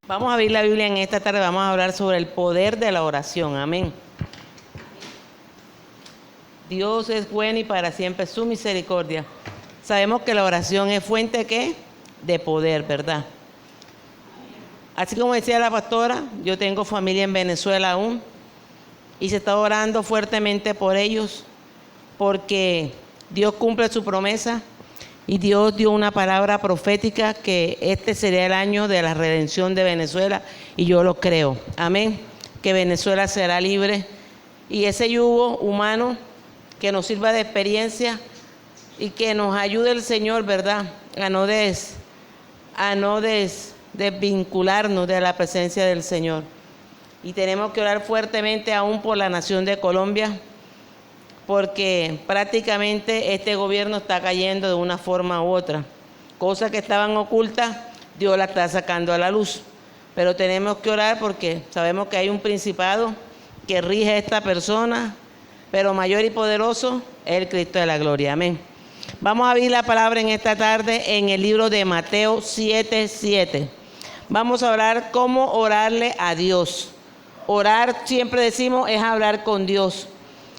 Vamos a abrir la Biblia en esta tarde, vamos a hablar sobre el poder de la oración. Amén. Dios es bueno y para siempre su misericordia. Sabemos que la oración es fuente ¿qué? De poder, ¿verdad? Así como decía la pastora, yo tengo familia en Venezuela aún y se está orando fuertemente por ellos porque Dios cumple su promesa. Y Dios dio una palabra profética que este sería el año de la redención de Venezuela y yo lo creo. Amén. Que Venezuela será libre y ese yugo humano que nos sirva de experiencia y que nos ayude el Señor, ¿verdad? A no desvincularnos de la presencia del Señor. Y tenemos que orar fuertemente aún por la nación de Colombia, porque prácticamente este gobierno está cayendo de una forma u otra. Cosas que estaban ocultas, Dios las está sacando a la luz. Pero tenemos que orar porque sabemos que hay un principado que rige a esta persona, pero mayor y poderoso es el Cristo de la gloria. Amén. Vamos a abrir la palabra en esta tarde en el libro de Mateo 7:7. Vamos a hablar cómo orarle a Dios. Orar, siempre decimos, es hablar con Dios.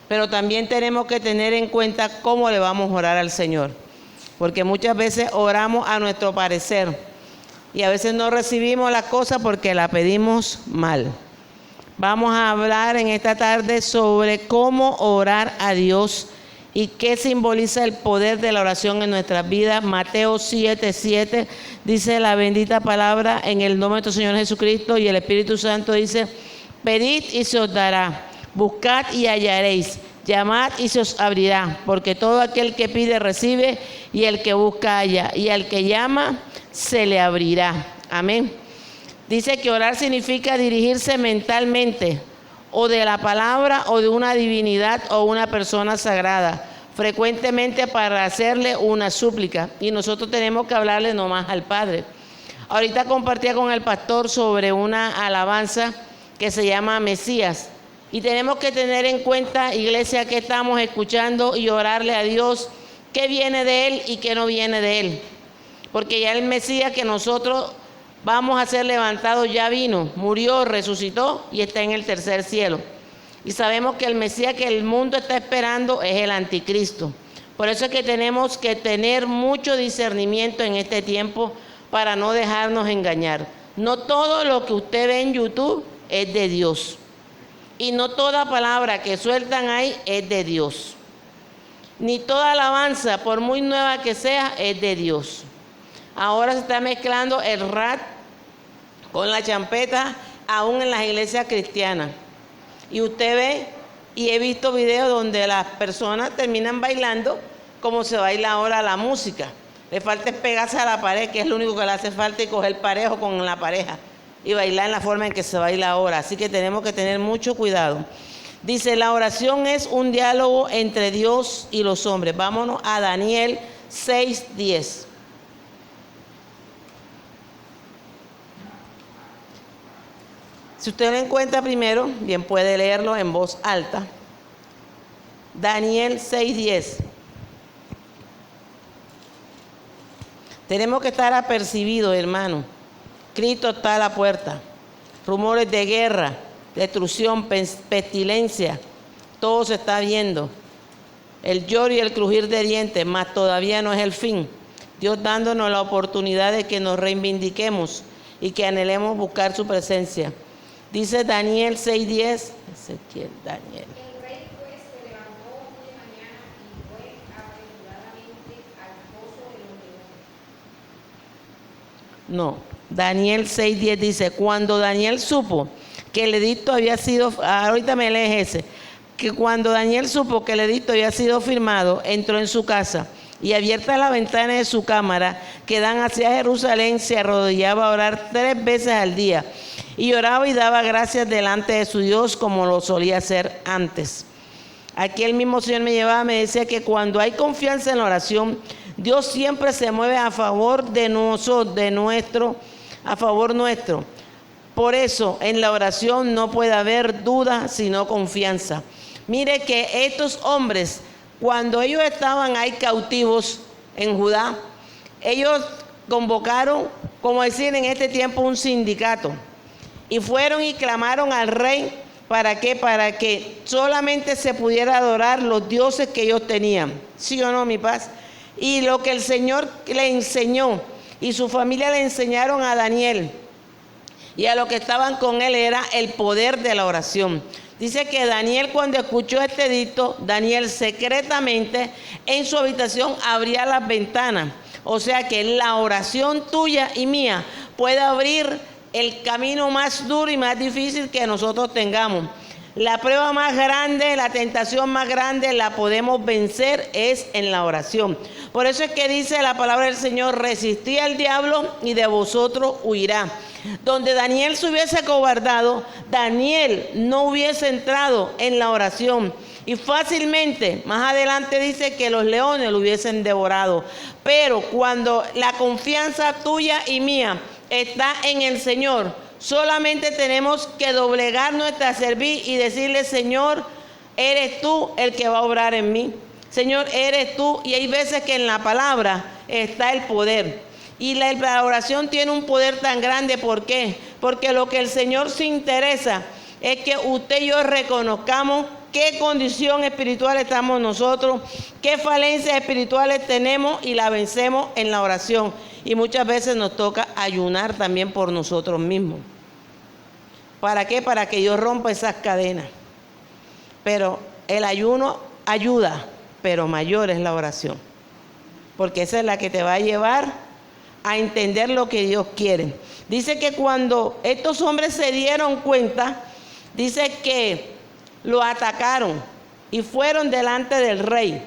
Pero también tenemos que tener en cuenta cómo le vamos a orar al Señor. Porque muchas veces oramos a nuestro parecer. Y a veces no recibimos las cosas porque las pedimos mal. Vamos a hablar en esta tarde sobre cómo orar a Dios y qué simboliza el poder de la oración en nuestras vidas. Mateo 7:7 dice la bendita palabra en el nombre de nuestro Señor Jesucristo, y el Espíritu Santo dice: pedid y se os dará. Buscad y hallaréis, llamad y se os abrirá, porque todo aquel que pide recibe, y el que busca halla, y al que llama se le abrirá. Amén. Dice que orar significa dirigirse mentalmente, o de la palabra, o de una divinidad, o una persona sagrada, frecuentemente para hacerle una súplica, y nosotros tenemos que hablarle nomás al Padre. Ahorita compartía con el pastor sobre una alabanza que se llama Mesías. Y tenemos que tener en cuenta, iglesia, que estamos escuchando y orarle a Dios qué viene de Él y qué no viene de Él. Porque ya el Mesías que nosotros vamos a ser levantados ya vino, murió, resucitó y está en el tercer cielo. Y sabemos que el Mesías que el mundo está esperando es el anticristo. Por eso es que tenemos que tener mucho discernimiento en este tiempo para no dejarnos engañar. No todo lo que usted ve en YouTube es de Dios. Y no toda palabra que sueltan ahí es de Dios. Ni toda alabanza, por muy nueva que sea, es de Dios. Ahora se está mezclando el rap con la champeta, aún en las iglesias cristianas. Y usted ve, y he visto videos donde las personas terminan bailando como se baila ahora la música. Le falta es pegarse a la pared, que es lo único que le hace falta, y coger parejo con la pareja y bailar en la forma en que se baila ahora. Así que tenemos que tener mucho cuidado. Dice, la oración es un diálogo entre Dios y los hombres. Vámonos a Daniel 6:10. Si usted lo encuentra primero, bien puede leerlo en voz alta. Daniel 6:10. Tenemos que estar apercibidos, hermano. Cristo está a la puerta. Rumores de guerra, destrucción, pestilencia, todo se está viendo. El lloro y el crujir de dientes, mas todavía no es el fin. Dios dándonos la oportunidad de que nos reivindiquemos y que anhelemos buscar su presencia. Dice Daniel 6:10. Ezequiel, Daniel. El rey pues se levantó muy de mañana y fue apresuradamente al pozo de los leones. No. Daniel 6:10 dice, cuando Daniel supo que el edicto había sido, ahorita me lees ese, que cuando Daniel supo que el edicto había sido firmado, entró en su casa y abierta la ventana de su cámara que dan hacia Jerusalén, se arrodillaba a orar 3 veces al día y oraba y daba gracias delante de su Dios como lo solía hacer antes. Aquí el mismo Señor me llevaba, me decía que cuando hay confianza en la oración, Dios siempre se mueve a favor de nosotros, a favor nuestro. Por eso en la oración no puede haber duda sino confianza. Mire que estos hombres, cuando ellos estaban ahí cautivos en Judá, ellos convocaron como decir en este tiempo un sindicato. Y fueron y clamaron al rey, ¿para qué? Para que solamente se pudiera adorar los dioses que ellos tenían. ¿Sí o no, mi paz? Y lo que el Señor le enseñó y su familia le enseñaron a Daniel y a los que estaban con él era el poder de la oración. Dice que Daniel, cuando escuchó este edicto, Daniel secretamente en su habitación abría las ventanas. O sea que la oración tuya y mía puede abrir el camino más duro y más difícil que nosotros tengamos. La prueba más grande, la tentación más grande la podemos vencer es en la oración. Por eso es que dice la palabra del Señor, resistid al diablo y de vosotros huirá. Donde Daniel se hubiese acobardado, Daniel no hubiese entrado en la oración. Y fácilmente, más adelante dice que los leones lo hubiesen devorado. Pero cuando la confianza tuya y mía está en el Señor, solamente tenemos que doblegar nuestra cerviz y decirle, Señor, eres tú el que va a obrar en mí. Señor, eres tú. Y hay veces que en la palabra está el poder. Y la oración tiene un poder tan grande. ¿Por qué? Porque lo que el Señor se interesa es que usted y yo reconozcamos qué condición espiritual estamos nosotros, qué falencias espirituales tenemos y la vencemos en la oración. Y muchas veces nos toca ayunar también por nosotros mismos. ¿Para qué? Para que yo rompa esas cadenas. Pero el ayuno ayuda, pero mayor es la oración. Porque esa es la que te va a llevar a entender lo que Dios quiere. Dice que cuando estos hombres se dieron cuenta, dice que lo atacaron y fueron delante del rey.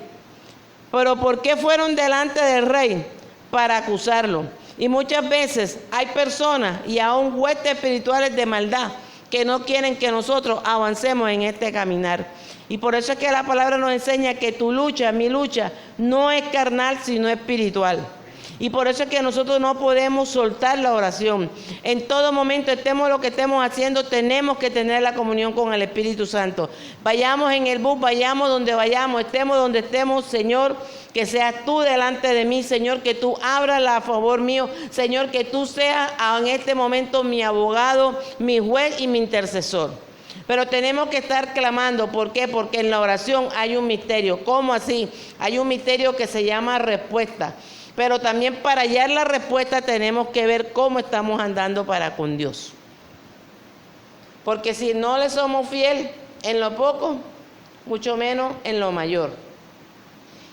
¿Pero por qué fueron delante del rey? Para acusarlo. Y muchas veces hay personas y aún huestes espirituales de maldad que no quieren que nosotros avancemos en este caminar. Y por eso es que la palabra nos enseña que tu lucha, mi lucha, no es carnal, sino espiritual. Y por eso es que nosotros no podemos soltar la oración. En todo momento, estemos lo que estemos haciendo, tenemos que tener la comunión con el Espíritu Santo. Vayamos en el bus, vayamos donde vayamos, estemos donde estemos, Señor, que seas tú delante de mí, Señor, que tú abras a favor mío, Señor, que tú seas en este momento mi abogado, mi juez y mi intercesor. Pero tenemos que estar clamando. ¿Por qué? Porque en la oración hay un misterio. ¿Cómo así? Hay un misterio que se llama respuesta. Pero también para hallar la respuesta tenemos que ver cómo estamos andando para con Dios. Porque si no le somos fiel en lo poco, mucho menos en lo mayor.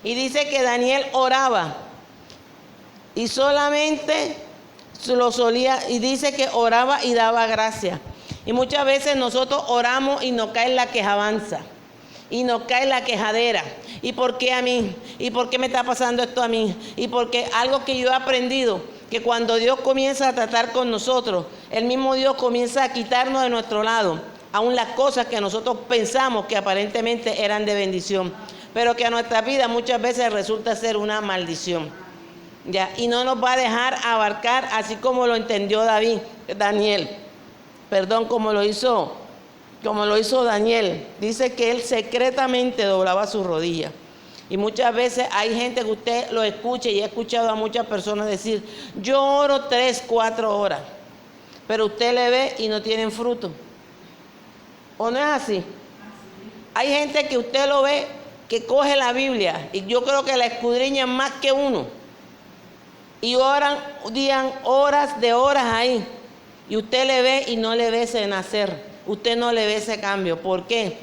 Y dice que Daniel oraba y solamente lo solía, y dice que oraba y daba gracias. Y muchas veces nosotros oramos y nos cae la quejabanza. Y nos cae la quejadera. ¿Y por qué a mí? ¿Y por qué me está pasando esto a mí? Y porque algo que yo he aprendido, que cuando Dios comienza a tratar con nosotros, el mismo Dios comienza a quitarnos de nuestro lado, aún las cosas que nosotros pensamos que aparentemente eran de bendición, pero que a nuestra vida muchas veces resulta ser una maldición. ¿Ya? Y no nos va a dejar abarcar así como lo entendió como lo hizo Daniel. Dice que él secretamente doblaba sus rodillas. Y muchas veces hay gente que usted lo escucha, y he escuchado a muchas personas decir, yo oro 3, 4 horas, pero usted le ve y no tienen fruto. ¿O no es así? Hay gente que usted lo ve que coge la Biblia, y yo creo que la escudriñan más que uno, y oran horas de horas ahí, y usted le ve y no le ve ese nacer. Usted no le ve ese cambio. ¿Por qué?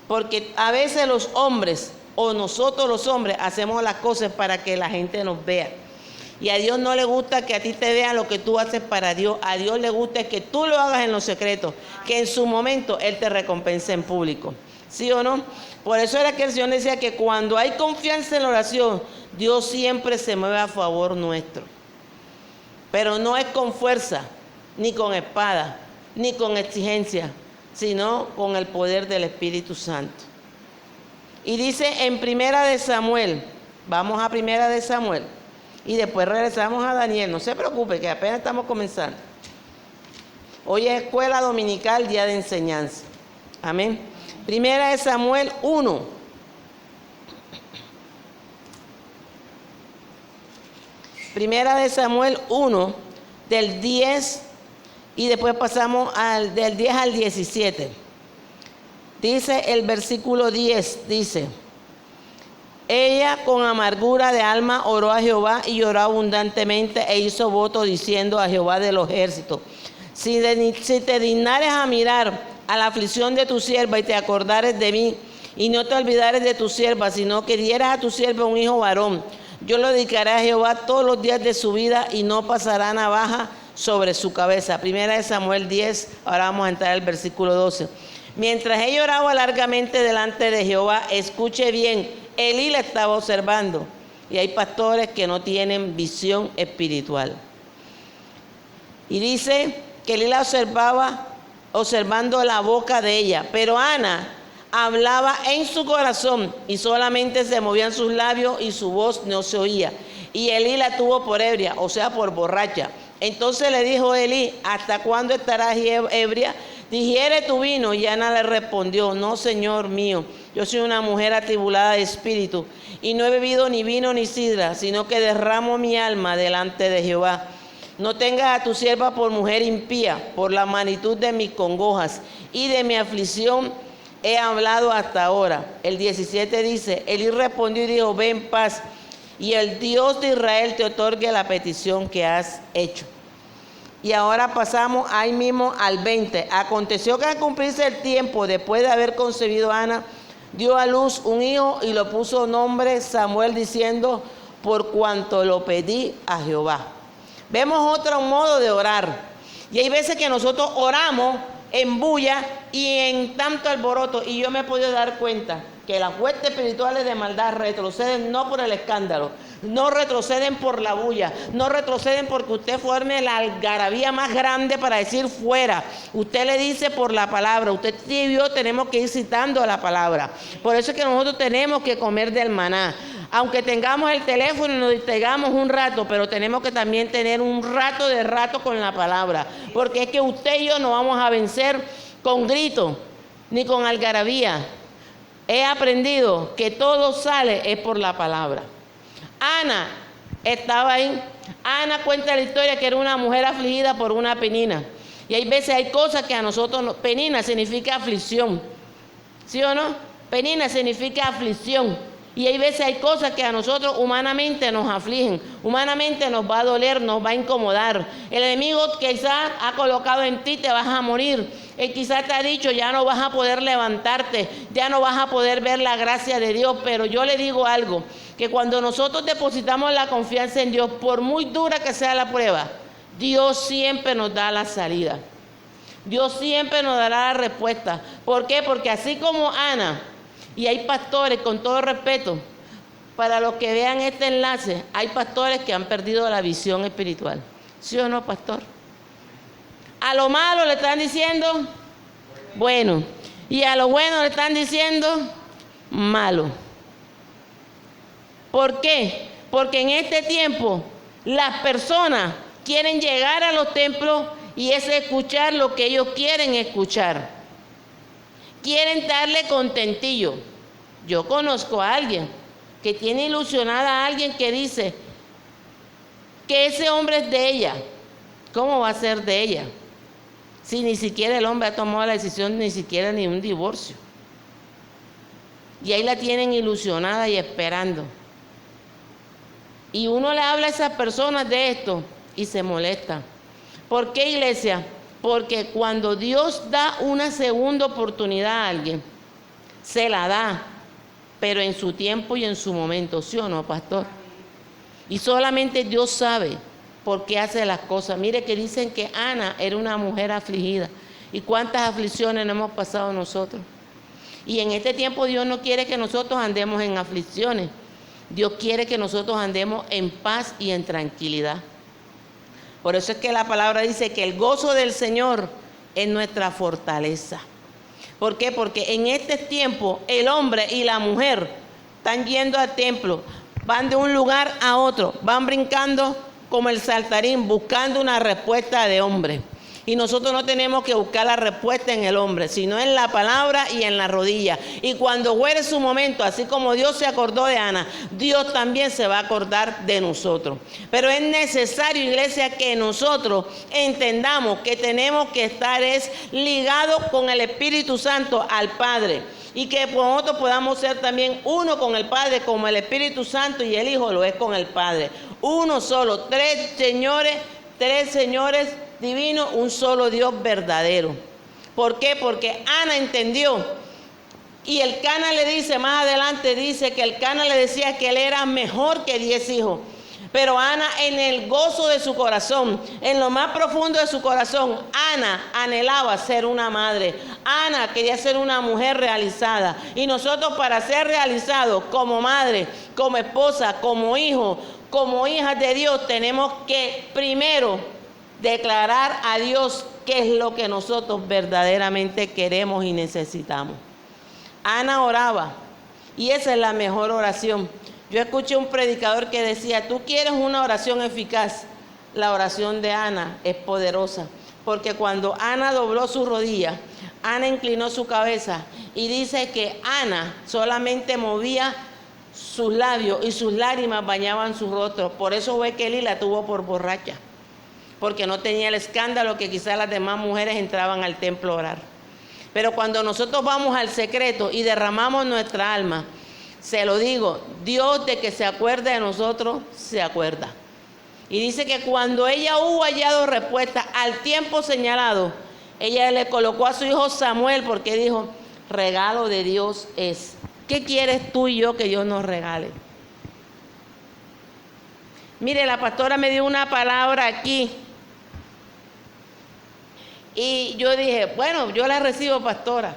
Porque a veces los hombres, o nosotros los hombres, hacemos las cosas para que la gente nos vea. Y a Dios no le gusta que a ti te vean lo que tú haces para Dios. A Dios le gusta que tú lo hagas en lo secreto, que en su momento Él te recompense en público. ¿Sí o no? Por eso era que el Señor decía que cuando hay confianza en la oración, Dios siempre se mueve a favor nuestro. Pero no es con fuerza, ni con espada, ni con exigencia, sino con el poder del Espíritu Santo. Y dice en Primera de Samuel, vamos a Primera de Samuel, y después regresamos a Daniel. No se preocupe, que apenas estamos comenzando. Hoy es escuela dominical, día de enseñanza. Amén. Primera de Samuel 1. Primera de Samuel 1, del 10 y después pasamos del 10 al 17. Dice el versículo 10, dice: ella con amargura de alma oró a Jehová y lloró abundantemente e hizo voto diciendo a Jehová de los ejércitos: si te dignares a mirar a la aflicción de tu sierva y te acordares de mí y no te olvidares de tu sierva, sino que dieras a tu sierva un hijo varón, yo lo dedicaré a Jehová todos los días de su vida y no pasará navaja sobre su cabeza. Primera de Samuel 10, ahora vamos a entrar al versículo 12. Mientras ella oraba largamente delante de Jehová, escuche bien, Elí la estaba observando. Y hay pastores que no tienen visión espiritual. Y dice que Elí la observaba, observando la boca de ella. Pero Ana hablaba en su corazón y solamente se movían sus labios y su voz no se oía. Y Elí la tuvo por ebria, o sea, por borracha. Entonces le dijo Elí: ¿hasta cuándo estarás ebria? Digiere tu vino. Y Ana le respondió: no, Señor mío, yo soy una mujer atribulada de espíritu y no he bebido ni vino ni sidra, sino que derramo mi alma delante de Jehová. No tengas a tu sierva por mujer impía, por la magnitud de mis congojas y de mi aflicción he hablado hasta ahora. El 17 dice: Elí respondió y dijo: ve en paz, y el Dios de Israel te otorgue la petición que has hecho. Y ahora pasamos ahí mismo al 20. Aconteció que al cumplirse el tiempo, después de haber concebido Ana, dio a luz un hijo y lo puso nombre Samuel, diciendo: por cuanto lo pedí a Jehová. Vemos otro modo de orar. Y hay veces que nosotros oramos en bulla y en tanto alboroto. Y yo me he podido dar cuenta que las huestes espirituales de maldad retroceden no por el escándalo, no retroceden por la bulla, no retroceden porque usted forme la algarabía más grande para decir fuera. Usted le dice por la palabra. Usted y yo tenemos que ir citando la palabra. Por eso es que nosotros tenemos que comer del maná. Aunque tengamos el teléfono y nos distraigamos un rato, pero tenemos que también tener un rato con la palabra. Porque es que usted y yo no vamos a vencer con gritos ni con algarabía. He aprendido que todo sale es por la palabra. Ana estaba ahí. Ana cuenta la historia que era una mujer afligida por una penina. Y hay veces hay cosas que a nosotros, penina significa aflicción. ¿Sí o no? Penina significa aflicción. Y hay veces hay cosas que a nosotros humanamente nos afligen, humanamente nos va a doler, nos va a incomodar. El enemigo quizás ha colocado en ti: te vas a morir. Él quizás te ha dicho: ya no vas a poder levantarte, ya no vas a poder ver la gracia de Dios. Pero yo le digo algo, que cuando nosotros depositamos la confianza en Dios, por muy dura que sea la prueba, Dios siempre nos da la salida. Dios siempre nos dará la respuesta. ¿Por qué? Porque así como Ana, y hay pastores, con todo respeto, para los que vean este enlace, hay pastores que han perdido la visión espiritual. ¿Sí o no, pastor? A lo malo le están diciendo bueno, y a lo bueno le están diciendo malo. ¿Por qué? Porque en este tiempo las personas quieren llegar a los templos y es escuchar lo que ellos quieren escuchar. Quieren darle contentillo. Yo conozco a alguien que tiene ilusionada a alguien que dice que ese hombre es de ella. ¿Cómo va a ser de ella? Si ni siquiera el hombre ha tomado la decisión, ni siquiera ni un divorcio. Y ahí la tienen ilusionada y esperando. Y uno le habla a esas personas de esto y se molesta. ¿Por qué, iglesia? Porque cuando Dios da una segunda oportunidad a alguien, se la da, pero en su tiempo y en su momento. ¿Sí o no, pastor? Y solamente Dios sabe por qué hace las cosas. Mire que dicen que Ana era una mujer afligida. ¿Y cuántas aflicciones no hemos pasado nosotros? Y en este tiempo Dios no quiere que nosotros andemos en aflicciones. Dios quiere que nosotros andemos en paz y en tranquilidad. Por eso es que la palabra dice que el gozo del Señor es nuestra fortaleza. ¿Por qué? Porque en este tiempo el hombre y la mujer están yendo al templo, van de un lugar a otro, van brincando como el saltarín, buscando una respuesta de hombre. Y nosotros no tenemos que buscar la respuesta en el hombre, sino en la palabra y en la rodilla. Y cuando fuere su momento, así como Dios se acordó de Ana, Dios también se va a acordar de nosotros. Pero es necesario, iglesia, que nosotros entendamos que tenemos que estar ligados con el Espíritu Santo al Padre. Y que nosotros podamos ser también uno con el Padre, como el Espíritu Santo y el Hijo lo es con el Padre. Uno solo, tres señores divino, un solo Dios verdadero. ¿Por qué? Porque Ana entendió. Y el Cana le dice, más adelante dice que el Cana le decía que él era mejor que 10 hijos. Pero Ana, en el gozo de su corazón, en lo más profundo de su corazón, Ana anhelaba ser una madre. Ana quería ser una mujer realizada. Y nosotros, para ser realizados como madre, como esposa, como hijo, como hijas de Dios, tenemos que primero declarar a Dios qué es lo que nosotros verdaderamente queremos y necesitamos. Ana oraba, y esa es la mejor oración. Yo escuché un predicador que decía, tú quieres una oración eficaz, la oración de Ana es poderosa, porque cuando Ana dobló su rodilla, Ana inclinó su cabeza, y dice que Ana solamente movía sus labios y sus lágrimas bañaban su rostro. Por eso fue que Eli la tuvo por borracha, porque no tenía el escándalo que quizás las demás mujeres entraban al templo a orar. Pero cuando nosotros vamos al secreto y derramamos nuestra alma, se lo digo, Dios, de que se acuerda de nosotros, se acuerda. Y dice que cuando ella hubo hallado respuesta al tiempo señalado, ella le colocó a su hijo Samuel, porque dijo, regalo de Dios es. ¿Qué quieres tú y yo que Dios nos regale? Mire, la pastora me dio una palabra aquí. Y yo dije, bueno, yo la recibo, pastora.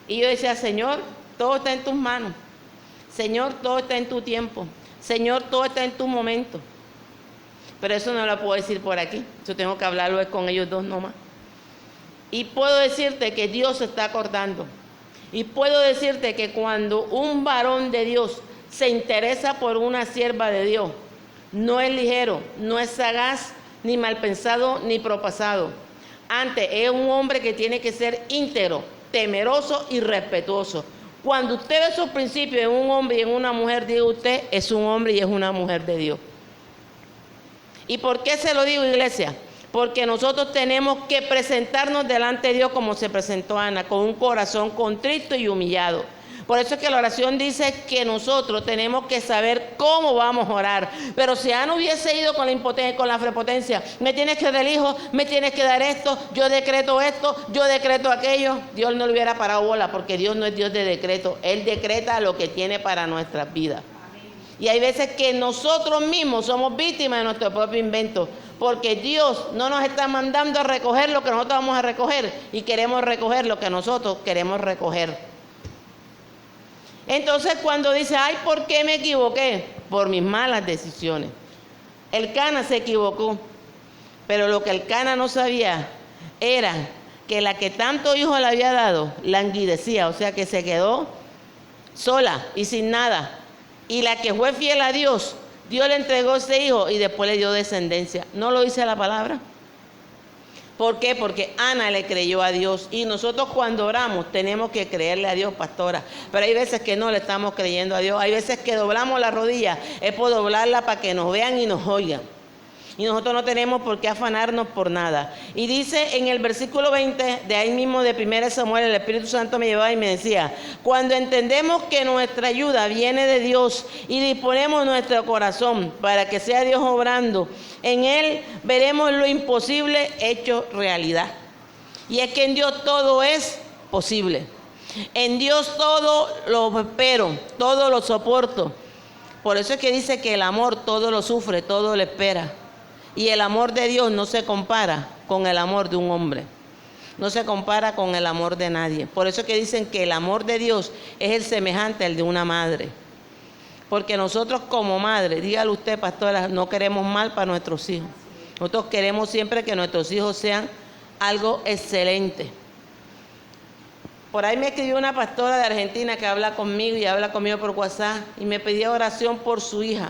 Y yo decía, Señor, todo está en tus manos. Señor, todo está en tu tiempo. Señor, todo está en tu momento. Pero eso no lo puedo decir por aquí. Yo tengo que hablarlo con ellos dos nomás. Y puedo decirte que Dios se está acordando. Y puedo decirte que cuando un varón de Dios se interesa por una sierva de Dios, no es ligero, no es sagaz, ni mal pensado, ni propasado. Antes, es un hombre que tiene que ser íntegro, temeroso y respetuoso. Cuando usted ve esos principios en un hombre y en una mujer, diga usted, es un hombre y es una mujer de Dios. ¿Y por qué se lo digo, iglesia? Porque nosotros tenemos que presentarnos delante de Dios como se presentó Ana, con un corazón contrito y humillado. Por eso es que la oración dice que nosotros tenemos que saber cómo vamos a orar. Pero si Ana hubiese ido con la impotencia, con la prepotencia, me tienes que dar el hijo, me tienes que dar esto, yo decreto aquello, Dios no le hubiera parado bola, porque Dios no es Dios de decreto, Él decreta lo que tiene para nuestras vidas. Y hay veces que nosotros mismos somos víctimas de nuestro propio invento, porque Dios no nos está mandando a recoger lo que nosotros vamos a recoger, y queremos recoger lo que nosotros queremos recoger. Entonces cuando dice, ay, ¿por qué me equivoqué? Por mis malas decisiones. El Cana se equivocó, pero lo que el Cana no sabía era que la que tanto hijo le había dado, languidecía, o sea que se quedó sola y sin nada. Y la que fue fiel a Dios, Dios le entregó ese hijo y después le dio descendencia. ¿No lo dice la palabra? ¿Por qué? Porque Ana le creyó a Dios, y nosotros cuando oramos tenemos que creerle a Dios, pastora. Pero hay veces que no le estamos creyendo a Dios. Hay veces que doblamos la rodilla, es por doblarla para que nos vean y nos oigan. Y nosotros no tenemos por qué afanarnos por nada. Y dice en el versículo 20, de ahí mismo de 1 Samuel, el Espíritu Santo me llevaba y me decía, cuando entendemos que nuestra ayuda viene de Dios y disponemos nuestro corazón para que sea Dios obrando, en Él veremos lo imposible hecho realidad. Y es que en Dios todo es posible. En Dios todo lo espero, todo lo soporto. Por eso es que dice que el amor todo lo sufre, todo lo espera. Y el amor de Dios no se compara con el amor de un hombre. No se compara con el amor de nadie. Por eso es que dicen que el amor de Dios es el semejante al de una madre. Porque nosotros como madre, dígale usted, pastora, no queremos mal para nuestros hijos. Nosotros queremos siempre que nuestros hijos sean algo excelente. Por ahí me escribió una pastora de Argentina que habla conmigo y habla conmigo por WhatsApp y me pedía oración por su hija,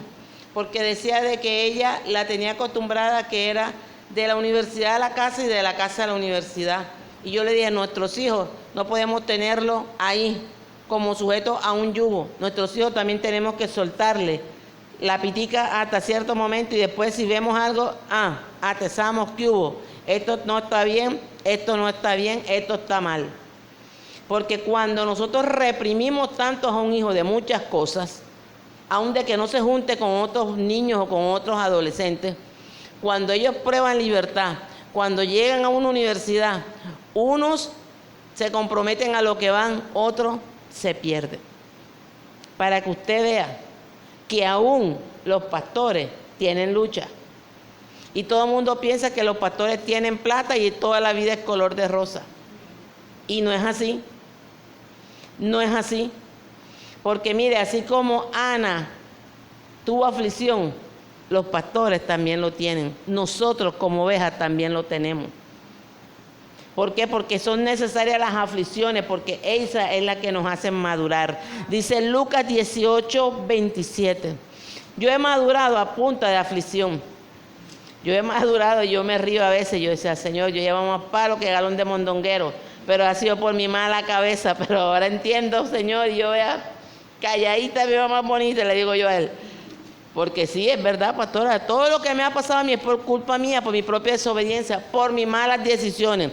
porque decía de que ella la tenía acostumbrada que era de la universidad a la casa y de la casa a la universidad. Y yo le dije, nuestros hijos no podemos tenerlos ahí como sujetos a un yugo. Nuestros hijos también tenemos que soltarle la pitica hasta cierto momento y después si vemos algo, atesamos que hubo. Esto no está bien, esto no está bien, esto está mal. Porque cuando nosotros reprimimos tanto a un hijo de muchas cosas, aun de que no se junte con otros niños o con otros adolescentes, cuando ellos prueban libertad, cuando llegan a una universidad, unos se comprometen a lo que van, otros se pierden. Para que usted vea que aún los pastores tienen lucha. Y todo el mundo piensa que los pastores tienen plata y toda la vida es color de rosa. Y no es así. No es así. Porque mire, así como Ana tuvo aflicción, los pastores también lo tienen. Nosotros como ovejas también lo tenemos. ¿Por qué? Porque son necesarias las aflicciones, porque esa es la que nos hace madurar. Dice Lucas 18:27. Yo he madurado a punta de aflicción. Yo he madurado y yo me río a veces. Yo decía, Señor, yo llevo más palo que galón de mondonguero, pero ha sido por mi mala cabeza. Pero ahora entiendo, Señor, y yo vea, calladita me va más bonita, le digo yo a él. Porque sí, es verdad, pastora, todo lo que me ha pasado a mí es por culpa mía, por mi propia desobediencia, por mis malas decisiones.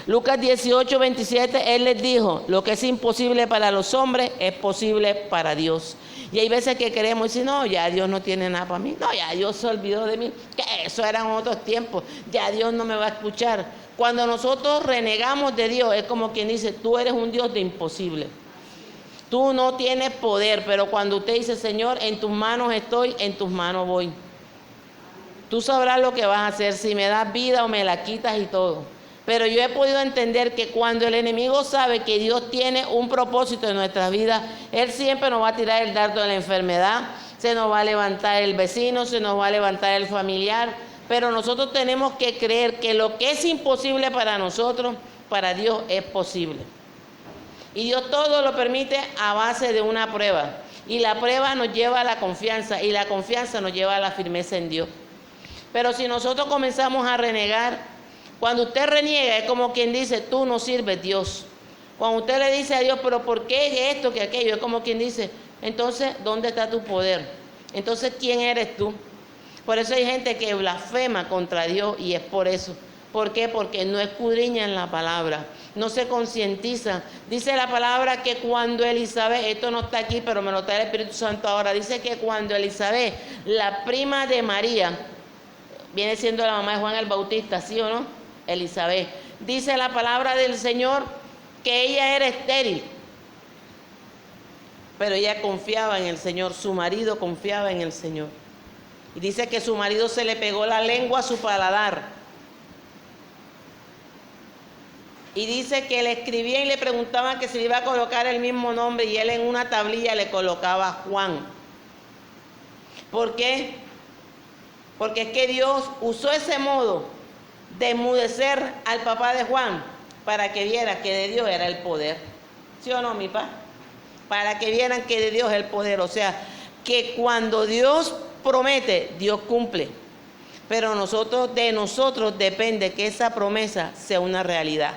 Lucas 18:27, Él les dijo, lo que es imposible para los hombres es posible para Dios. Y hay veces que queremos decir, no, ya Dios no tiene nada para mí, no, ya Dios se olvidó de mí, que eso eran otros tiempos, ya Dios no me va a escuchar. Cuando nosotros renegamos de Dios, es como quien dice, tú eres un Dios de imposible. Tú no tienes poder, pero cuando usted dice, Señor, en tus manos estoy, en tus manos voy. Tú sabrás lo que vas a hacer, si me das vida o me la quitas y todo. Pero yo he podido entender que cuando el enemigo sabe que Dios tiene un propósito en nuestras vidas, Él siempre nos va a tirar el dardo de la enfermedad, se nos va a levantar el vecino, se nos va a levantar el familiar, pero nosotros tenemos que creer que lo que es imposible para nosotros, para Dios es posible. Y Dios todo lo permite a base de una prueba. Y la prueba nos lleva a la confianza y la confianza nos lleva a la firmeza en Dios. Pero si nosotros comenzamos a renegar, cuando usted reniega es como quien dice, tú no sirves Dios. Cuando usted le dice a Dios, pero ¿por qué esto, que aquello? Es como quien dice, entonces, ¿dónde está tu poder? Entonces, ¿quién eres tú? Por eso hay gente que blasfema contra Dios y es por eso. ¿Por qué? Porque no escudriñan la palabra, no se concientizan. Dice la palabra que cuando Elizabeth, esto no está aquí, pero me lo trae el Espíritu Santo ahora, dice que cuando Elizabeth, la prima de María, viene siendo la mamá de Juan el Bautista, ¿sí o no? Elizabeth. Dice la palabra del Señor que ella era estéril, pero ella confiaba en el Señor, su marido confiaba en el Señor. Y dice que su marido se le pegó la lengua a su paladar. Y dice que le escribía y le preguntaban que se le iba a colocar el mismo nombre y él en una tablilla le colocaba Juan. ¿Por qué? Porque es que Dios usó ese modo de enmudecer al papá de Juan para que viera que de Dios era el poder. ¿Sí o no, mi papá? Para que vieran que de Dios es el poder. O sea, que cuando Dios promete, Dios cumple. Pero de nosotros depende que esa promesa sea una realidad.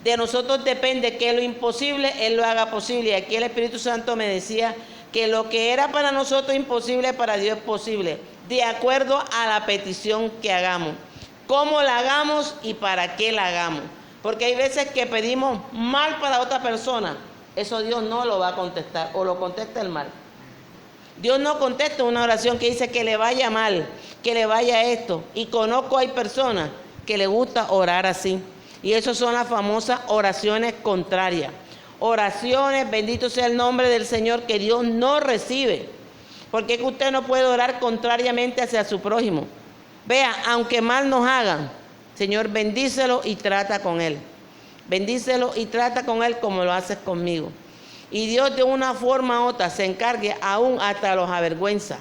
De nosotros depende que lo imposible, Él lo haga posible. Y aquí el Espíritu Santo me decía que lo que era para nosotros imposible, para Dios es posible, de acuerdo a la petición que hagamos. Cómo la hagamos y para qué la hagamos. Porque hay veces que pedimos mal para otra persona, eso Dios no lo va a contestar, o lo contesta el mal. Dios no contesta una oración que dice que le vaya mal, que le vaya esto. Y conozco, hay personas que les gusta orar así. Y esas son las famosas oraciones contrarias. Oraciones, bendito sea el nombre del Señor, que Dios no recibe. Porque es que usted no puede orar contrariamente hacia su prójimo. Vea, aunque mal nos hagan, Señor, bendícelo y trata con él. Bendícelo y trata con él como lo haces conmigo. Y Dios de una forma u otra se encargue aún hasta los avergüenza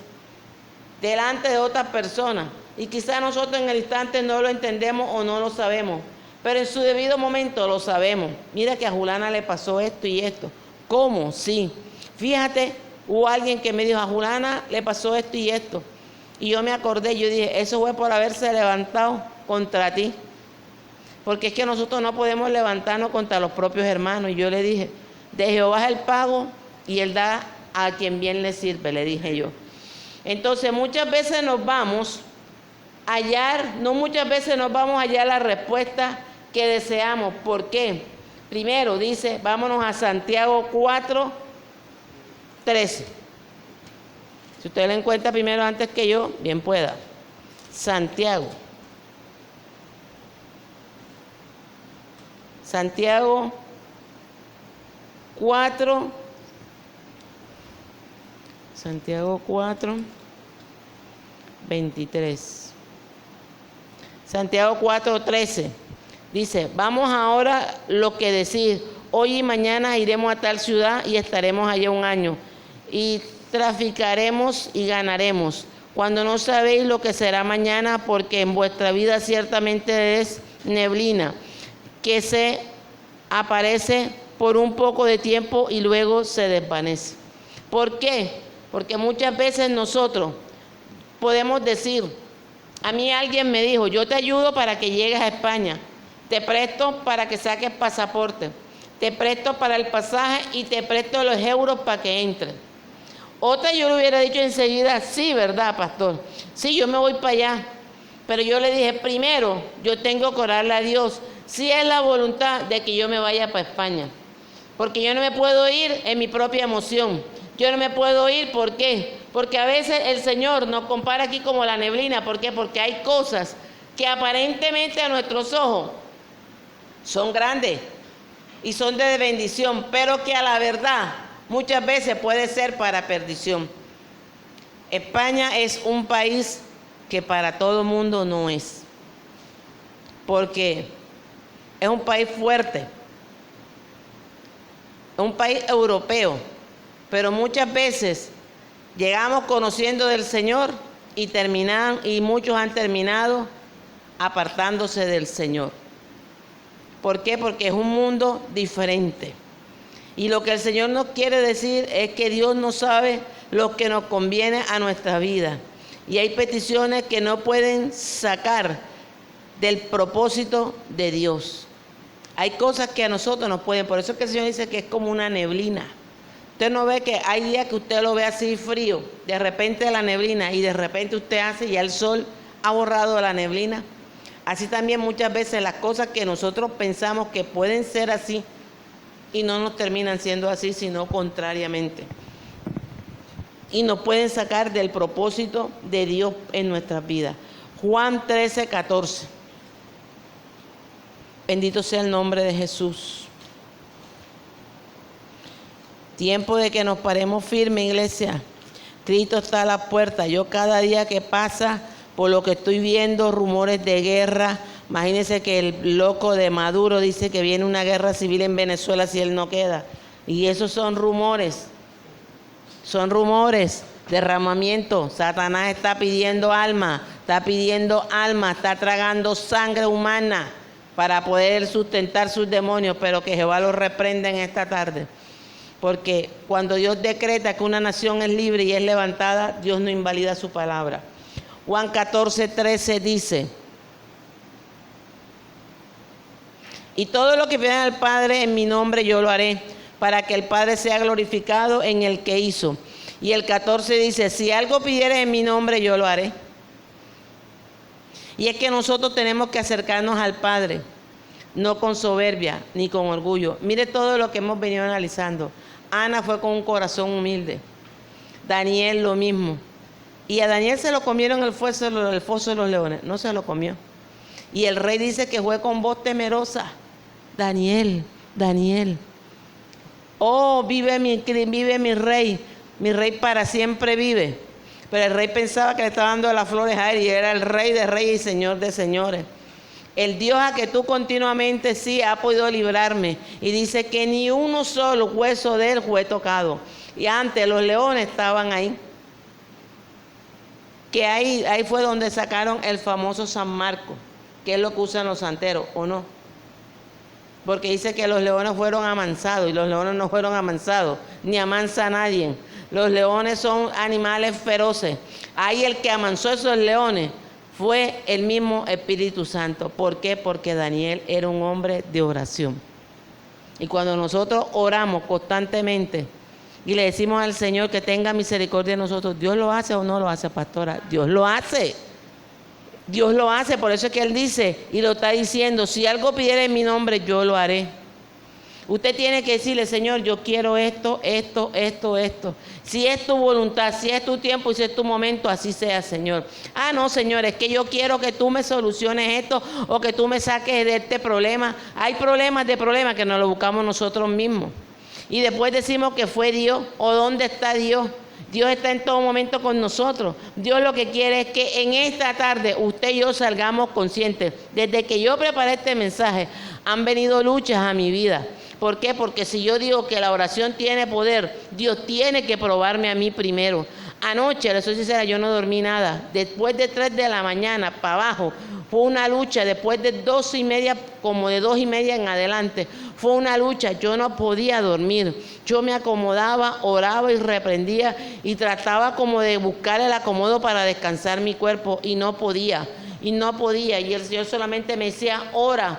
delante de otras personas. Y quizás nosotros en el instante no lo entendemos o no lo sabemos, pero en su debido momento lo sabemos. Mira que a Julana le pasó esto y esto. ¿Cómo? Sí. Fíjate, hubo alguien que me dijo, a Julana le pasó esto y esto. Y yo me acordé, yo dije, eso fue por haberse levantado contra ti. Porque es que nosotros no podemos levantarnos contra los propios hermanos. Y yo le dije, de Jehová es el pago y Él da a quien bien le sirve, le dije yo. Entonces muchas veces nos vamos a hallar, no muchas veces nos vamos a hallar la respuesta que deseamos. ¿Por qué? Primero dice, vámonos a Santiago 4:13. Si usted lo encuentra primero antes que yo, bien pueda. Santiago 4, Santiago 4:23. Santiago 4:13 dice, vamos ahora lo que decir, hoy y mañana iremos a tal ciudad y estaremos allá un año, y traficaremos y ganaremos, cuando no sabéis lo que será mañana, porque en vuestra vida ciertamente es neblina, que se aparece por un poco de tiempo y luego se desvanece. ¿Por qué? Porque muchas veces nosotros podemos decir, a mí alguien me dijo, yo te ayudo para que llegues a España, te presto para que saques pasaporte, te presto para el pasaje y te presto los euros para que entres. Otra yo le hubiera dicho enseguida, sí, ¿verdad, pastor? Sí, yo me voy para allá. Pero yo le dije, primero, yo tengo que orarle a Dios, si es la voluntad de que yo me vaya para España. Porque yo no me puedo ir en mi propia emoción. Yo no me puedo ir, ¿por qué? Porque a veces el Señor nos compara aquí como la neblina. ¿Por qué? Porque hay cosas que aparentemente a nuestros ojos son grandes y son de bendición, pero que a la verdad muchas veces puede ser para perdición. España es un país que para todo el mundo no es, porque es un país fuerte, es un país europeo, pero muchas veces llegamos conociendo del Señor y muchos han terminado apartándose del Señor. ¿Por qué? Porque es un mundo diferente. Y lo que el Señor nos quiere decir es que Dios no sabe lo que nos conviene a nuestra vida. Y hay peticiones que no pueden sacar del propósito de Dios. Hay cosas que a nosotros nos pueden, por eso es que el Señor dice que es como una neblina. Usted no ve que hay días que usted lo ve así frío, de repente la neblina, y de repente usted hace y ya el sol ha borrado la neblina. Así también muchas veces las cosas que nosotros pensamos que pueden ser así y no nos terminan siendo así, sino contrariamente. Y nos pueden sacar del propósito de Dios en nuestras vidas. Juan 13:14. Bendito sea el nombre de Jesús. Tiempo de que nos paremos firmes, iglesia. Cristo está a la puerta. Yo cada día que pasa, por lo que estoy viendo, rumores de guerra. Imagínense que el loco de Maduro dice que viene una guerra civil en Venezuela si él no queda. Y esos son rumores. Son rumores, derramamiento. Satanás está pidiendo alma, está tragando sangre humana para poder sustentar sus demonios, pero que Jehová los reprenda en esta tarde. Porque cuando Dios decreta que una nación es libre y es levantada, Dios no invalida su palabra. Juan 14:13 dice, y todo lo que pida al Padre en mi nombre yo lo haré, para que el Padre sea glorificado en el que hizo. Y el 14 dice, si algo pidieres en mi nombre yo lo haré. Y es que nosotros tenemos que acercarnos al Padre, no con soberbia ni con orgullo. Mire todo lo que hemos venido analizando. Ana fue con un corazón humilde. Daniel lo mismo. Y a Daniel se lo comieron en el foso de los leones. No se lo comió. Y el rey dice que fue con voz temerosa. Daniel. Oh, vive mi rey. Mi rey para siempre vive. Pero el rey pensaba que le estaba dando las flores a él y era el rey de reyes y señor de señores. El Dios a que tú continuamente sí ha podido librarme. Y dice que ni uno solo hueso de él fue tocado. Y antes los leones estaban ahí. Que ahí fue donde sacaron el famoso San Marcos, que es lo que usan los santeros, ¿o no? Porque dice que los leones fueron amansados y los leones no fueron amansados, ni amansa a nadie. Los leones son animales feroces. Ahí el que amansó esos leones fue el mismo Espíritu Santo. ¿Por qué? Porque Daniel era un hombre de oración. Y cuando nosotros oramos constantemente y le decimos al Señor que tenga misericordia de nosotros, ¿Dios lo hace o no lo hace, pastora? Dios lo hace. Dios lo hace, por eso es que Él dice y lo está diciendo, si algo pidiera en mi nombre, yo lo haré. Usted tiene que decirle, Señor, yo quiero esto. Si es tu voluntad, si es tu tiempo y si es tu momento, así sea, Señor. Ah, no, Señor, es que yo quiero que tú me soluciones esto o que tú me saques de este problema. Hay problemas que nos lo buscamos nosotros mismos. Y después decimos que fue Dios o dónde está Dios. Dios está en todo momento con nosotros. Dios lo que quiere es que en esta tarde usted y yo salgamos conscientes. Desde que yo preparé este mensaje, han venido luchas a mi vida. ¿Por qué? Porque si yo digo que la oración tiene poder, Dios tiene que probarme a mí primero. Anoche, le soy sincera, yo no dormí nada. Después de 3 de la mañana para abajo, fue una lucha. Después de 2:30, como de 2:30 en adelante, fue una lucha. Yo no podía dormir. Yo me acomodaba, oraba y reprendía y trataba como de buscar el acomodo para descansar mi cuerpo y no podía. Y el Señor solamente me decía, ora.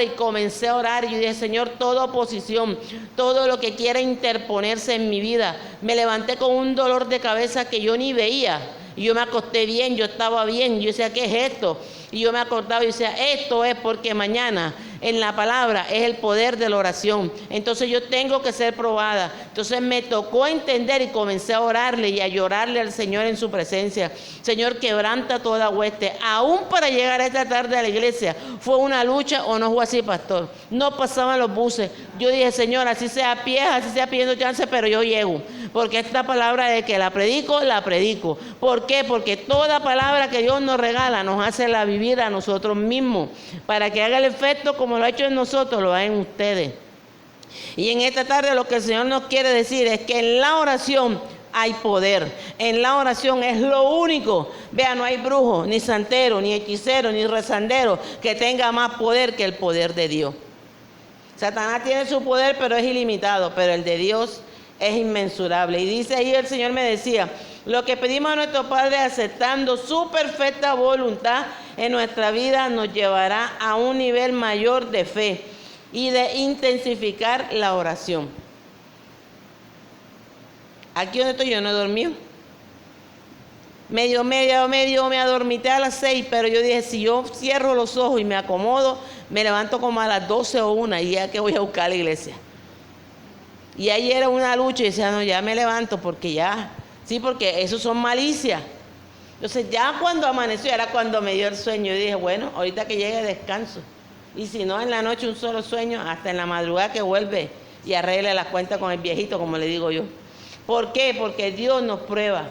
Y comencé a orar y yo dije, Señor, toda oposición, todo lo que quiera interponerse en mi vida. Me levanté con un dolor de cabeza que yo ni veía. Y yo me acosté bien, yo estaba bien. Yo decía, ¿qué es esto? Y yo me acordaba y decía, esto es porque mañana en la palabra es el poder de la oración. Entonces yo tengo que ser probada. Entonces me tocó entender y comencé a orarle y a llorarle al Señor en su presencia. Señor, quebranta toda hueste. Aún para llegar esta tarde a la iglesia, ¿fue una lucha o no fue así, pastor? No pasaban los buses. Yo dije, Señor, así sea a pie, así sea pidiendo chance, pero yo llego. Porque esta palabra de que la predico. ¿Por qué? Porque toda palabra que Dios nos regala nos hace la vivir a nosotros mismos. Para que haga el efecto como lo ha hecho en nosotros, lo hagan ustedes. Y en esta tarde lo que el Señor nos quiere decir es que en la oración hay poder. En la oración es lo único. Vea, no hay brujo, ni santero, ni hechicero, ni rezandero que tenga más poder que el poder de Dios. Satanás tiene su poder, pero es ilimitado. Pero el de Dios es inmensurable. Y dice ahí el Señor me decía, lo que pedimos a nuestro Padre aceptando su perfecta voluntad en nuestra vida nos llevará a un nivel mayor de fe y de intensificar la oración. Aquí donde estoy yo no he dormido. Medio me adormité a las 6, pero yo dije, si yo cierro los ojos y me acomodo, me levanto como a las 12 o 1 y ya que voy a buscar a la iglesia. Y ahí era una lucha y decía, no, ya me levanto porque ya, sí, porque eso son malicias. Entonces ya cuando amaneció era cuando me dio el sueño y dije, bueno, ahorita que llegue descanso. Y si no en la noche un solo sueño, hasta en la madrugada que vuelve y arregle las cuentas con el viejito, como le digo yo. ¿Por qué? Porque Dios nos prueba.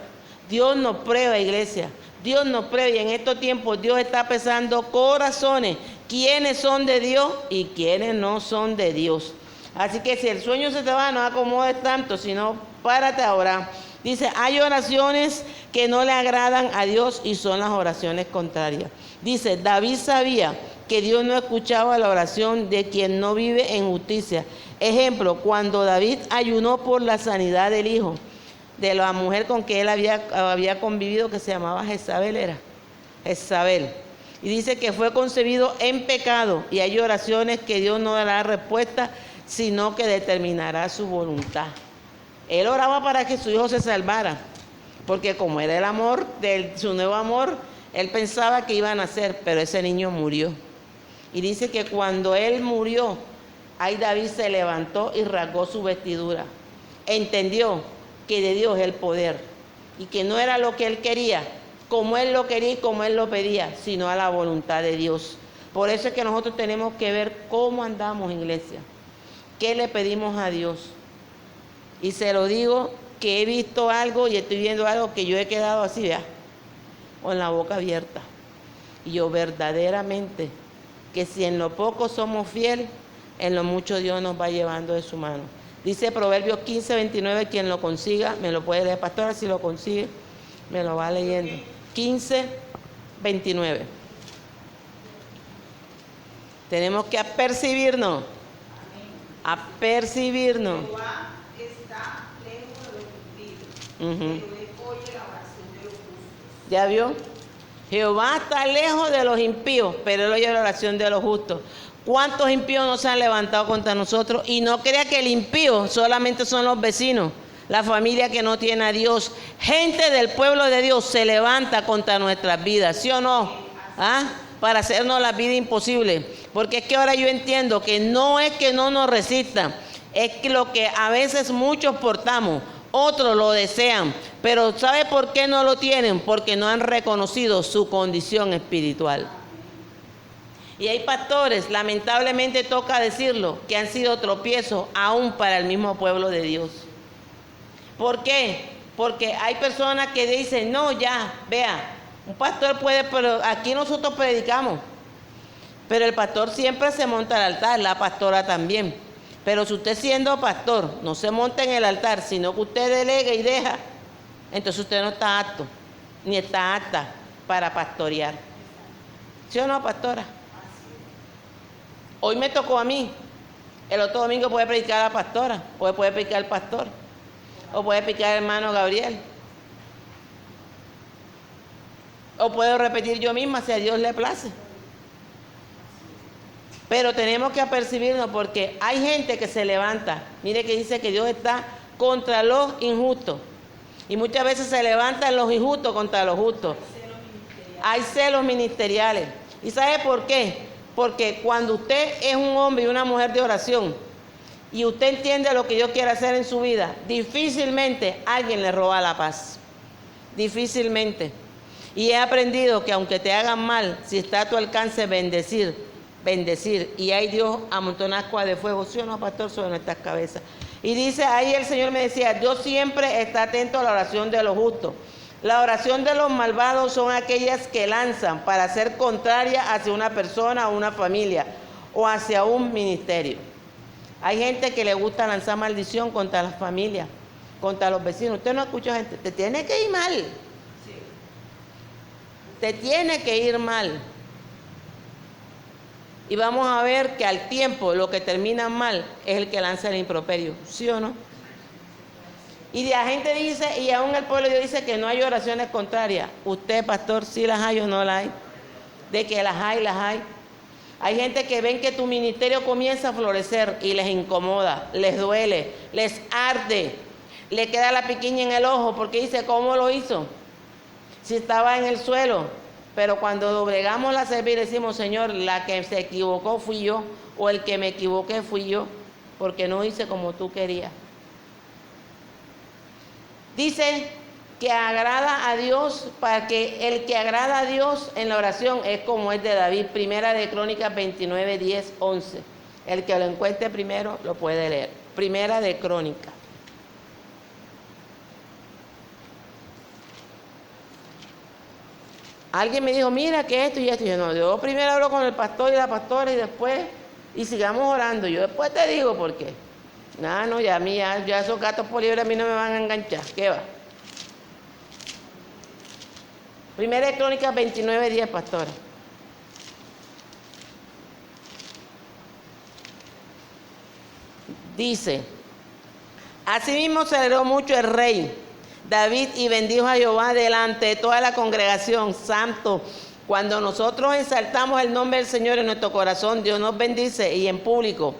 Dios nos prueba, iglesia. Dios nos prueba y en estos tiempos Dios está pesando corazones. Quiénes son de Dios y quiénes no son de Dios. Así que si el sueño se te va, no acomodes tanto, sino párate ahora. Dice, hay oraciones que no le agradan a Dios y son las oraciones contrarias. Dice, David sabía que Dios no escuchaba la oración de quien no vive en justicia. Ejemplo, cuando David ayunó por la sanidad del hijo de la mujer con que él había convivido, que se llamaba Jezabel. Y dice que fue concebido en pecado y hay oraciones que Dios no dará respuesta, sino que determinará su voluntad. Él oraba para que su hijo se salvara, porque como era el amor de su nuevo amor, él pensaba que iba a nacer, pero ese niño murió. Y dice que cuando él murió, ahí David se levantó y rasgó su vestidura. Entendió que de Dios es el poder y que no era lo que él quería, como él lo quería y como él lo pedía, sino a la voluntad de Dios. Por eso es que nosotros tenemos que ver cómo andamos en iglesia. ¿Qué le pedimos a Dios? Y se lo digo que he visto algo y estoy viendo algo que yo he quedado así, vea, con la boca abierta. Y yo verdaderamente, que si en lo poco somos fieles, en lo mucho Dios nos va llevando de su mano. Dice Proverbios 15:29, quien lo consiga, me lo puede leer, pastora, si lo consigue, me lo va leyendo. 15:29. Tenemos que apercibirnos. Apercibirnos. Jehová está lejos de los impíos, pero él oye la oración de los justos. ¿Ya vio? Jehová está lejos de los impíos, pero él oye la oración de los justos. ¿Cuántos impíos no se han levantado contra nosotros? Y no crea que el impío solamente son los vecinos, la familia que no tiene a Dios. Gente del pueblo de Dios se levanta contra nuestras vidas, ¿sí o no? ¿Ah? Para hacernos la vida imposible. Porque es que ahora yo entiendo que no es que no nos resistan, es que lo que a veces muchos portamos, otros lo desean. Pero ¿sabe por qué no lo tienen? Porque no han reconocido su condición espiritual. Y hay pastores, lamentablemente toca decirlo, que han sido tropiezos aún para el mismo pueblo de Dios. ¿Por qué? Porque hay personas que dicen, no, ya, vea, un pastor puede, pero aquí nosotros predicamos. Pero el pastor siempre se monta al altar, la pastora también. Pero si usted siendo pastor no se monta en el altar, sino que usted delega y deja, entonces usted no está apto, ni está apta para pastorear. ¿Sí o no, pastora? Hoy me tocó a mí. El otro domingo puede predicar a la pastora, o puede predicar el pastor, o puede predicar el hermano Gabriel. O puedo repetir yo misma si a Dios le place. Pero tenemos que apercibirnos porque hay gente que se levanta. Mire que dice que Dios está contra los injustos. Y muchas veces se levantan los injustos contra los justos. Hay celos ministeriales. ¿Y sabe por qué? Porque cuando usted es un hombre y una mujer de oración y usted entiende lo que Dios quiere hacer en su vida, difícilmente alguien le roba la paz. Difícilmente. Y he aprendido que aunque te hagan mal, si está a tu alcance bendecir. Y hay Dios amontona ascuas de fuego, ¿sí o no, pastor?, sobre nuestras cabezas. Y dice, ahí el Señor me decía, Dios siempre está atento a la oración de los justos. La oración de los malvados son aquellas que lanzan para ser contraria hacia una persona o una familia o hacia un ministerio. Hay gente que le gusta lanzar maldición contra las familias, contra los vecinos. Usted no escucha gente, te tiene que ir mal. Te tiene que ir mal. Y vamos a ver que al tiempo lo que termina mal es el que lanza el improperio, ¿sí o no? Y la gente dice, y aún el pueblo de Dios dice que no hay oraciones contrarias. Usted, pastor, ¿sí las hay o no las hay? De que las hay, las hay. Hay gente que ven que tu ministerio comienza a florecer y les incomoda, les duele, les arde, le queda la piquiña en el ojo porque dice, ¿cómo lo hizo? Si estaba en el suelo. Pero cuando doblegamos la servir decimos, Señor, la que se equivocó fui yo, o el que me equivoqué fui yo, porque no hice como tú querías. Dice que agrada a Dios, para que el que agrada a Dios en la oración es como es de David, Primera de Crónicas 29, 10, 11. El que lo encuentre primero lo puede leer. Primera de Crónicas. Alguien me dijo, mira que esto y esto. Y yo no, yo primero hablo con el pastor y la pastora y después, y sigamos orando. Yo después te digo por qué. Nada, no, ya a mí, ya esos gatos por liebre a mí no me van a enganchar. ¿Qué va? Primera de Crónicas 29, 10, pastora. Dice, asimismo se alegró mucho el rey David y bendijo a Jehová delante de toda la congregación, santo. Cuando nosotros exaltamos el nombre del Señor en nuestro corazón, Dios nos bendice y en público.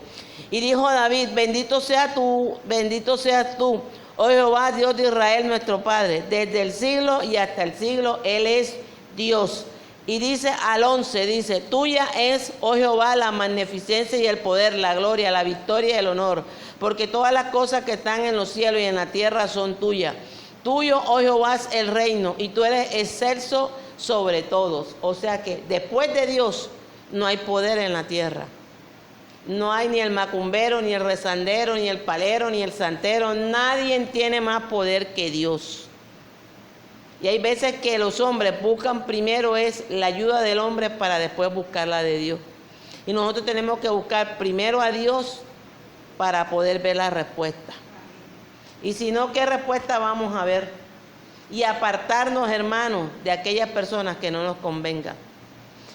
Y dijo David, bendito seas tú, oh Jehová, Dios de Israel, nuestro Padre, desde el siglo y hasta el siglo, Él es Dios. Y dice al 11, dice, tuya es, oh Jehová, la magnificencia y el poder, la gloria, la victoria y el honor, porque todas las cosas que están en los cielos y en la tierra son tuyas. Tuyo, oh Jehová, es el reino, y tú eres excelso sobre todos. O sea que después de Dios no hay poder en la tierra. No hay ni el macumbero, ni el rezandero, ni el palero, ni el santero. Nadie tiene más poder que Dios. Y hay veces que los hombres buscan primero es la ayuda del hombre para después buscar la de Dios. Y nosotros tenemos que buscar primero a Dios para poder ver la respuesta. Y si no, ¿qué respuesta vamos a ver? Y apartarnos, hermanos, de aquellas personas que no nos convengan.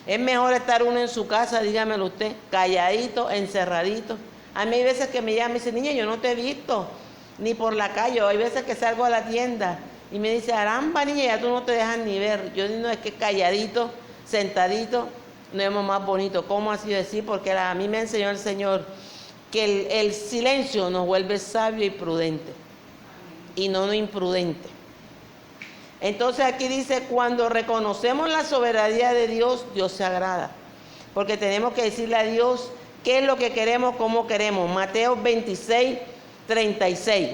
Es mejor estar uno en su casa, dígamelo usted, calladito, encerradito. A mí hay veces que me llaman y me dicen, niña, yo no te he visto, ni por la calle. Hay veces que salgo a la tienda Y me dice, Aramba, niña, ya tú no te dejas ni ver. Yo digo, no, es que calladito, sentadito, nos vemos más bonito. ¿Cómo así decir? Porque a mí me enseñó el Señor que el silencio nos vuelve sabio y prudente, y no imprudente. Entonces aquí dice, cuando reconocemos la soberanía de Dios, Dios se agrada. Porque tenemos que decirle a Dios qué es lo que queremos, cómo queremos. Mateo 26, 36.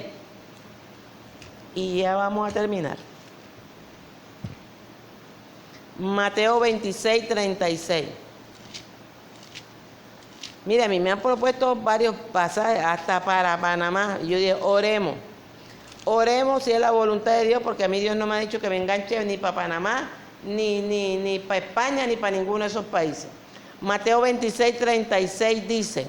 Y ya vamos a terminar. Mateo 26, 36. Mira, a mí me han propuesto varios pasajes, hasta para Panamá. Y yo dije, oremos. Oremos si es la voluntad de Dios, porque a mí Dios no me ha dicho que me enganche ni para Panamá, ni para España, ni para ninguno de esos países. Mateo 26, 36 dice.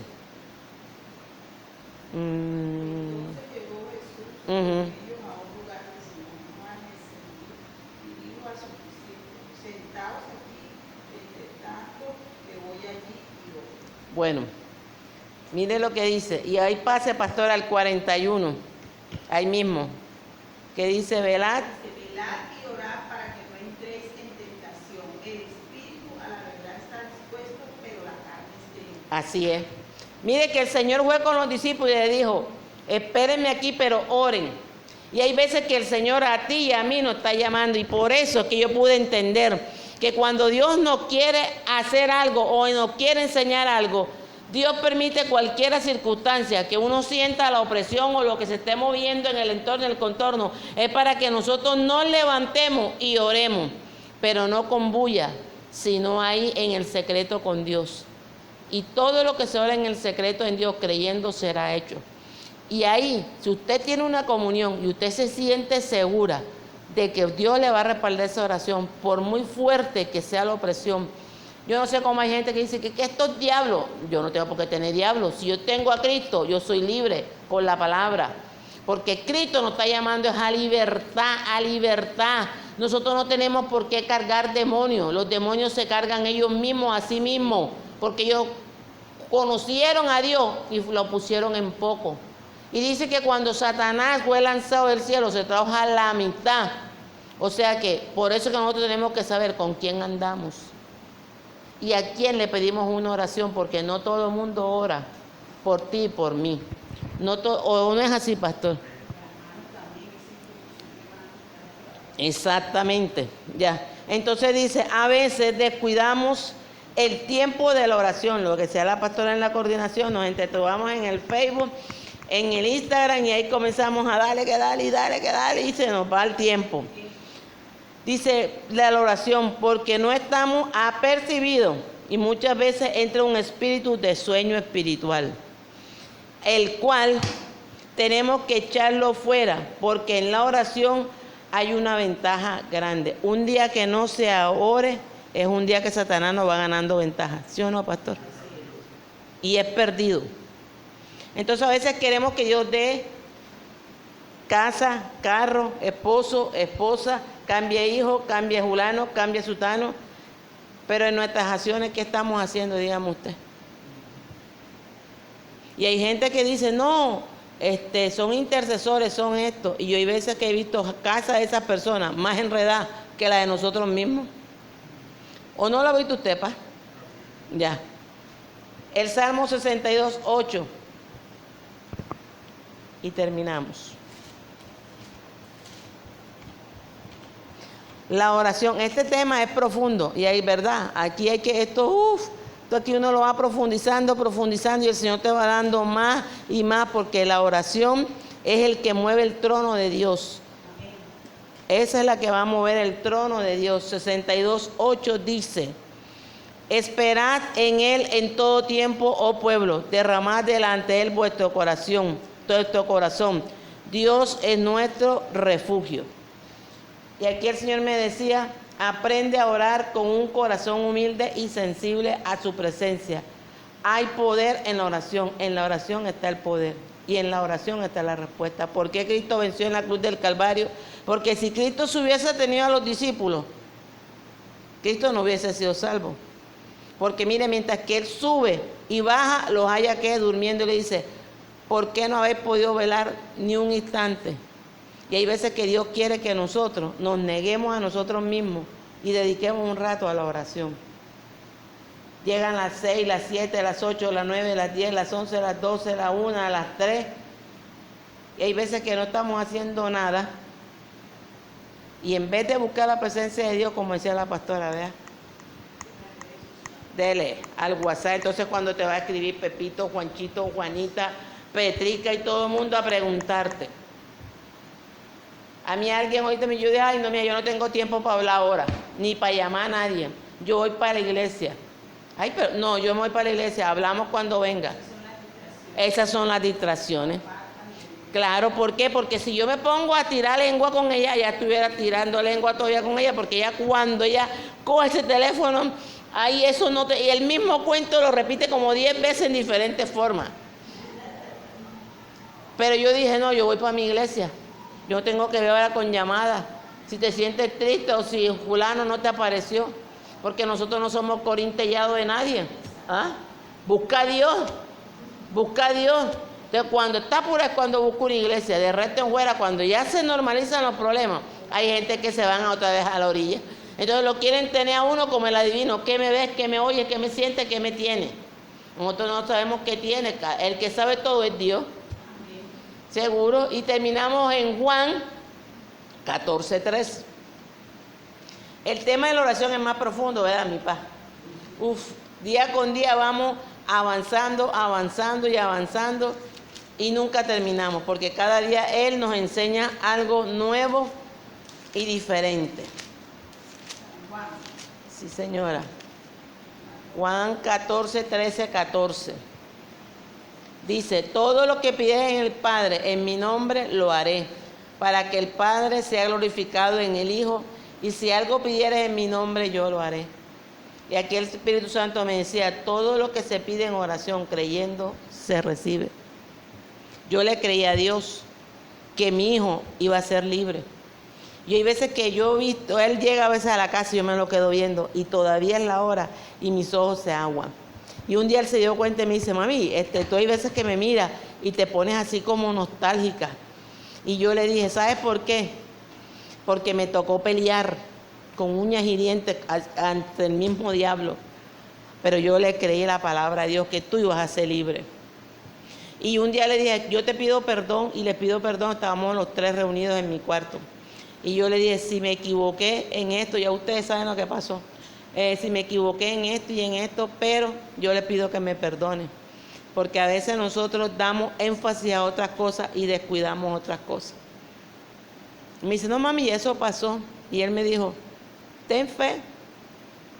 Bueno, mire lo que dice. Y ahí pase, pastor, al 41. Ahí mismo. Que dice, velad. Velad y orad para que no entréis en tentación. El espíritu a la verdad está dispuesto, pero la carne es débil. Así es. Mire que el Señor fue con los discípulos y le dijo, espérenme aquí, pero oren. Y hay veces que el Señor a ti y a mí nos está llamando, y por eso es que yo pude entender que cuando Dios nos quiere hacer algo o nos quiere enseñar algo, Dios permite cualquier circunstancia, que uno sienta la opresión o lo que se esté moviendo en el entorno, en el contorno, es para que nosotros nos levantemos y oremos, pero no con bulla, sino ahí en el secreto con Dios. Y todo lo que se ora en el secreto en Dios, creyendo, será hecho. Y ahí, si usted tiene una comunión y usted se siente segura de que Dios le va a respaldar esa oración, por muy fuerte que sea la opresión. Yo no sé cómo hay gente que dice que estos diablos, yo no tengo por qué tener diablos. Si yo tengo a Cristo, yo soy libre por la palabra. Porque Cristo nos está llamando a libertad, a libertad. Nosotros no tenemos por qué cargar demonios. Los demonios se cargan ellos mismos, a sí mismos, porque ellos conocieron a Dios y lo pusieron en poco. Y dice que cuando Satanás fue lanzado del cielo, se trajo a la mitad. O sea que por eso que nosotros tenemos que saber con quién andamos y a quién le pedimos una oración, porque no todo el mundo ora por ti y por mí. ¿O no es así, pastor? Exactamente, ya. Entonces dice, a veces descuidamos el tiempo de la oración. Lo que sea la pastora en la coordinación, nos entretumbamos en el Facebook, en el Instagram, y ahí comenzamos a darle que darle, y se nos va el tiempo. Dice la oración, porque no estamos apercibidos, y muchas veces entra un espíritu de sueño espiritual, el cual tenemos que echarlo fuera, porque en la oración hay una ventaja grande. Un día que no se ore es un día que Satanás nos va ganando ventaja, ¿sí o no, pastor? Y es perdido. Entonces a veces queremos que Dios dé casa, carro, esposo, esposa, cambie hijo, cambie fulano, cambie sutano, pero en nuestras acciones, ¿qué estamos haciendo? Dígame usted. Y hay gente que dice, no, son intercesores, son esto, y yo hay veces que he visto casas de esas personas más enredadas que la de nosotros mismos. ¿O no lo ha visto usted, pa? Ya. El Salmo 62, 8. Y terminamos. La oración, este tema es profundo y hay verdad, aquí hay que, esto aquí uno lo va profundizando y el Señor te va dando más y más, porque la oración es el que mueve el trono de Dios. Esa es la que va a mover el trono de Dios. 62, 8 dice, esperad en Él en todo tiempo, oh pueblo, derramad delante de Él vuestro corazón. Dios es nuestro refugio. Y aquí el Señor me decía, aprende a orar con un corazón humilde y sensible a su presencia. Hay poder en la oración está el poder, y en la oración está la respuesta. ¿Por qué Cristo venció en la cruz del Calvario? Porque si Cristo se hubiese tenido a los discípulos, Cristo no hubiese sido salvo. Porque mire, mientras que Él sube y baja, los haya que durmiendo, y le dice, ¿por qué no habéis podido velar ni un instante? Y hay veces que Dios quiere que nosotros nos neguemos a nosotros mismos y dediquemos un rato a la oración. Llegan las 6, las 7, las 8, las 9, las 10, las 11, las 12, las 1, las 3. Y hay veces que no estamos haciendo nada. Y en vez de buscar la presencia de Dios, como decía la pastora, vea, dele al WhatsApp. Entonces cuando te va a escribir Pepito, Juanchito, Juanita, Petrica y todo el mundo a preguntarte. A mí alguien ahorita me dice, ay no, mira, yo no tengo tiempo para hablar ahora, ni para llamar a nadie. Yo voy para la iglesia. Ay, pero no, yo me voy para la iglesia, hablamos cuando venga. Esas son las distracciones. Claro, ¿por qué? Porque si yo me pongo a tirar lengua con ella, ya estuviera tirando lengua todavía con ella, porque ella cuando ella coge ese teléfono, ahí eso no te... Y el mismo cuento lo repite como 10 veces en diferentes formas. Pero yo dije, no, yo voy para mi iglesia. Yo tengo que ver ahora con llamadas. Si te sientes triste o si fulano no te apareció. Porque nosotros no somos corintellados de nadie. ¿Ah? Busca a Dios. Busca a Dios. Entonces, cuando está pura es cuando busca una iglesia. De resto en fuera, cuando ya se normalizan los problemas, hay gente que se van otra vez a la orilla. Entonces lo quieren tener a uno como el adivino. ¿Qué me ves? ¿Qué me oyes? ¿Qué me sientes? ¿Qué me tiene? Nosotros no sabemos qué tiene. El que sabe todo es Dios. Seguro. Y terminamos en Juan 14:3. El tema de la oración es más profundo, ¿verdad, mi paz? Día con día vamos avanzando, avanzando y avanzando y nunca terminamos, porque cada día Él nos enseña algo nuevo y diferente. Sí, señora. Juan 14:13-14. Dice, todo lo que pides en el Padre, en mi nombre, lo haré, para que el Padre sea glorificado en el Hijo. Y si algo pidieres en mi nombre, yo lo haré. Y aquí el Espíritu Santo me decía, todo lo que se pide en oración, creyendo, se recibe. Yo le creí a Dios que mi hijo iba a ser libre. Y hay veces que yo he visto, él llega a veces a la casa y yo me lo quedo viendo, y todavía es la hora, y mis ojos se aguan. Y un día él se dio cuenta y me dice, mami, tú hay veces que me miras y te pones así como nostálgica. Y yo le dije, ¿sabes por qué? Porque me tocó pelear con uñas y dientes ante el mismo diablo. Pero yo le creí la palabra a Dios que tú ibas a ser libre. Y un día le dije, yo te pido perdón, y le pido perdón, estábamos los 3 reunidos en mi cuarto. Y yo le dije, si me equivoqué en esto, ya ustedes saben lo que pasó. Si me equivoqué en esto y en esto, pero yo le pido que me perdone. Porque a veces nosotros damos énfasis a otras cosas y descuidamos otras cosas. Me dice, no mami, eso pasó. Y él me dijo, ten fe.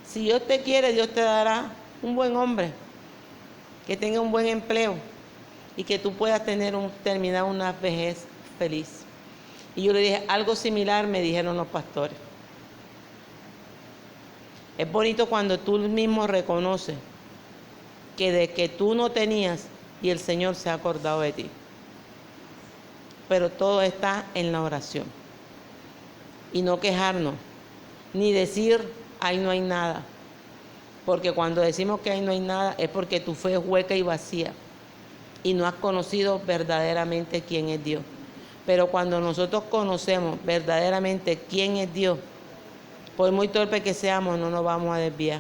Si Dios te quiere, Dios te dará un buen hombre. Que tenga un buen empleo. Y que tú puedas terminar una vejez feliz. Y yo le dije, algo similar me dijeron los pastores. Es bonito cuando tú mismo reconoces que de que tú no tenías y el Señor se ha acordado de ti. Pero todo está en la oración. Y no quejarnos, ni decir, ahí no hay nada. Porque cuando decimos que ahí no hay nada es porque tu fe es hueca y vacía. Y no has conocido verdaderamente quién es Dios. Pero cuando nosotros conocemos verdaderamente quién es Dios, por muy torpe que seamos, no nos vamos a desviar.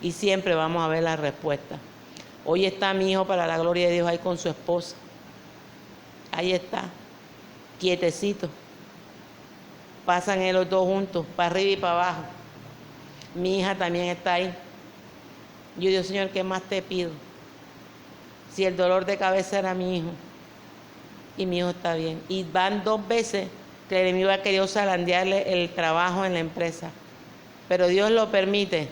Y siempre vamos a ver la respuesta. Hoy está mi hijo, para la gloria de Dios, ahí con su esposa. Ahí está, quietecito. Pasan los dos juntos, para arriba y para abajo. Mi hija también está ahí. Yo digo, Señor, ¿qué más te pido? Si el dolor de cabeza era mi hijo, y mi hijo está bien. Y van 2 veces que el enemigo ha querido zarandearle el trabajo en la empresa. Pero Dios lo permite,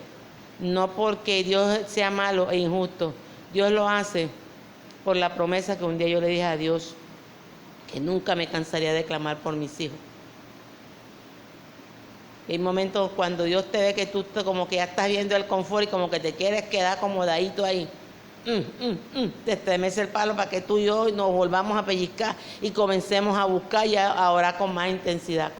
no porque Dios sea malo e injusto. Dios lo hace por la promesa que un día yo le dije a Dios, que nunca me cansaría de clamar por mis hijos. Hay momentos cuando Dios te ve que tú como que ya estás viendo el confort y como que te quieres quedar acomodadito ahí. Te estremece el palo para que tú y yo nos volvamos a pellizcar y comencemos a buscar y a orar con más intensidad.